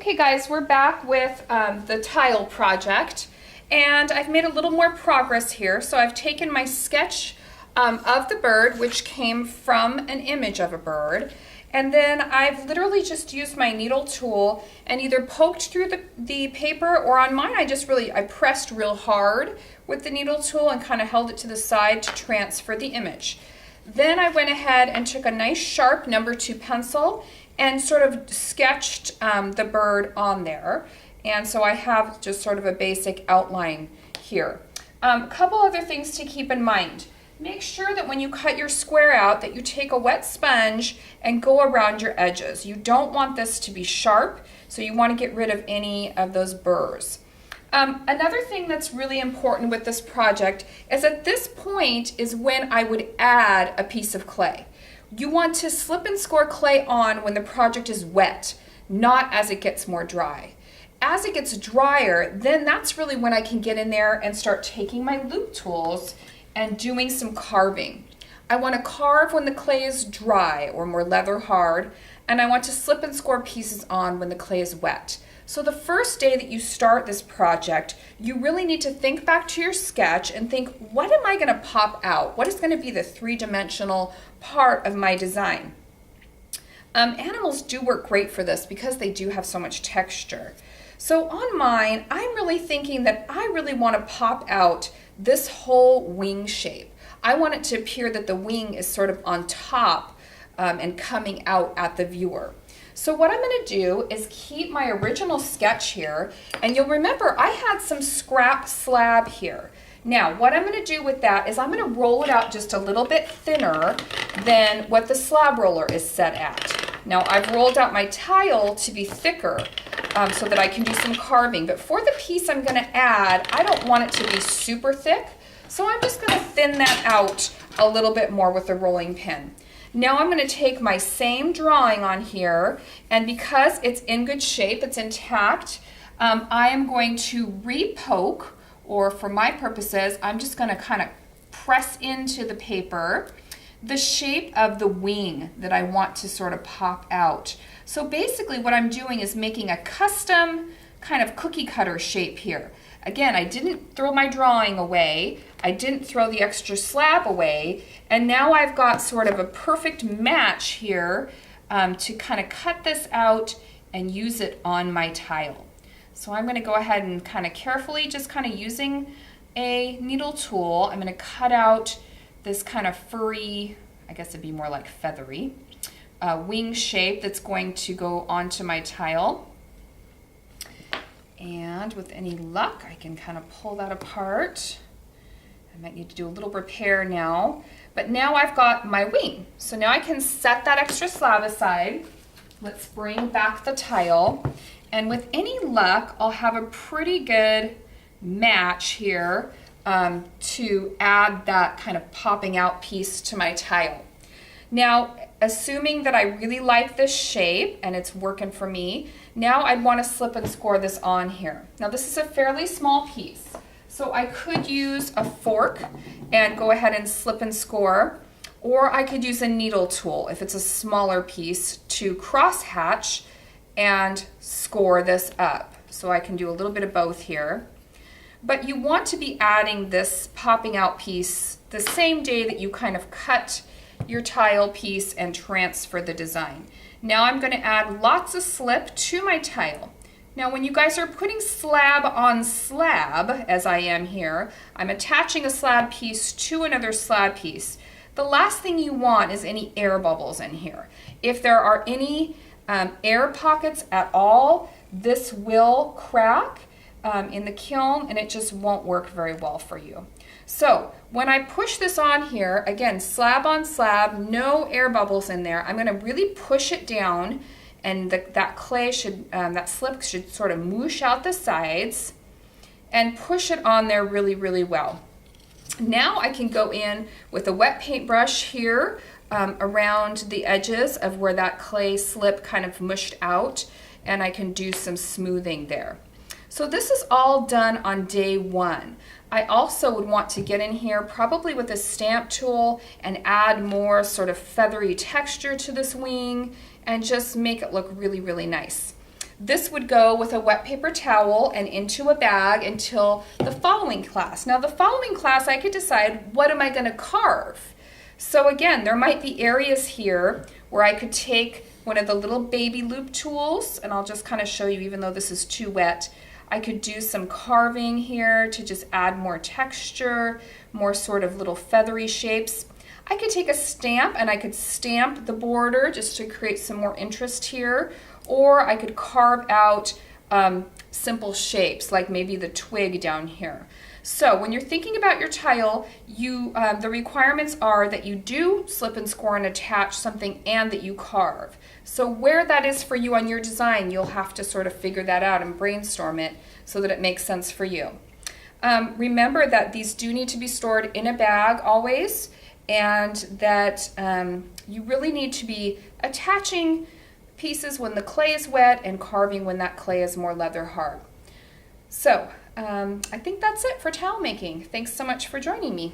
Okay guys, we're back with the tile project, and I've made a little more progress here. So I've taken my sketch of the bird, which came from an image of a bird, and then I've literally just used my needle tool and either poked through the paper, or on mine I pressed real hard with the needle tool and kind of held it to the side to transfer the image. Then I went ahead and took a nice sharp number 2 pencil and sort of sketched the bird on there. And so I have just sort of a basic outline here. A couple other things to keep in mind. Make sure that when you cut your square out that you take a wet sponge and go around your edges. You don't want this to be sharp, so you want to get rid of any of those burrs. Another thing that's really important with this project is at this point is when I would add a piece of clay. You want to slip and score clay on when the project is wet, not as it gets more dry. As it gets drier, then that's really when I can get in there and start taking my loop tools and doing some carving. I want to carve when the clay is dry or more leather hard, and I want to slip and score pieces on when the clay is wet. So the first day that you start this project, you really need to think back to your sketch and think, what am I going to pop out? What is going to be the three-dimensional part of my design? Animals do work great for this because they do have so much texture. So on mine, I'm really thinking that I really want to pop out this whole wing shape. I want it to appear that the wing is sort of on top and coming out at the viewer. So what I'm going to do is keep my original sketch here, and you'll remember I had some scrap slab here. Now what I'm going to do with that is I'm going to roll it out just a little bit thinner than what the slab roller is set at. Now I've rolled out my tile to be thicker so that I can do some carving, but for the piece I'm going to add, I don't want it to be super thick, so I'm just going to thin that out a little bit more with the rolling pin. Now I'm going to take my same drawing on here, and because it's in good shape, it's intact, I am going to re-poke, or for my purposes, I'm just going to kind of press into the paper the shape of the wing that I want to sort of pop out. So basically what I'm doing is making a custom kind of cookie cutter shape here. Again, I didn't throw my drawing away, I didn't throw the extra slab away, and now I've got sort of a perfect match here to kind of cut this out and use it on my tile. So I'm going to go ahead and kind of carefully, just kind of using a needle tool, I'm going to cut out this kind of furry, I guess it'd be more like feathery, wing shape that's going to go onto my tile. And with any luck, I can kind of pull that apart. I might need to do a little repair now. But now I've got my wing. So now I can set that extra slab aside. Let's bring back the tile. And with any luck, I'll have a pretty good match here to add that kind of popping out piece to my tile. Now, assuming that I really like this shape and it's working for me, now I'd want to slip and score this on here. Now this is a fairly small piece, so I could use a fork and go ahead and slip and score, or I could use a needle tool if it's a smaller piece to cross hatch and score this up. So I can do a little bit of both here. But you want to be adding this popping out piece the same day that you kind of cut your tile piece and transfer the design. Now I'm going to add lots of slip to my tile. Now when you guys are putting slab on slab, as I am here, I'm attaching a slab piece to another slab piece. The last thing you want is any air bubbles in here. If there are any air pockets at all, this will crack in the kiln and it just won't work very well for you. So when I push this on here, again, slab on slab, no air bubbles in there, I'm going to really push it down, and that clay should, that slip should sort of moosh out the sides and push it on there really, really well. Now I can go in with a wet paintbrush here around the edges of where that clay slip kind of mushed out, and I can do some smoothing there. So this is all done on day one. I also would want to get in here probably with a stamp tool and add more sort of feathery texture to this wing and just make it look really, really nice. This would go with a wet paper towel and into a bag until the following class. Now the following class I could decide, what am I going to carve? So again, there might be areas here where I could take one of the little baby loop tools, and I'll just kind of show you, even though this is too wet. I could do some carving here to just add more texture, more sort of little feathery shapes. I could take a stamp and I could stamp the border just to create some more interest here, or I could carve out simple shapes like maybe the twig down here. So when you're thinking about your tile, the requirements are that you do slip and score and attach something and that you carve. So where that is for you on your design, you'll have to sort of figure that out and brainstorm it so that it makes sense for you. Remember that these do need to be stored in a bag always, and that you really need to be attaching pieces when the clay is wet and carving when that clay is more leather hard. So I think that's it for tile making. Thanks so much for joining me.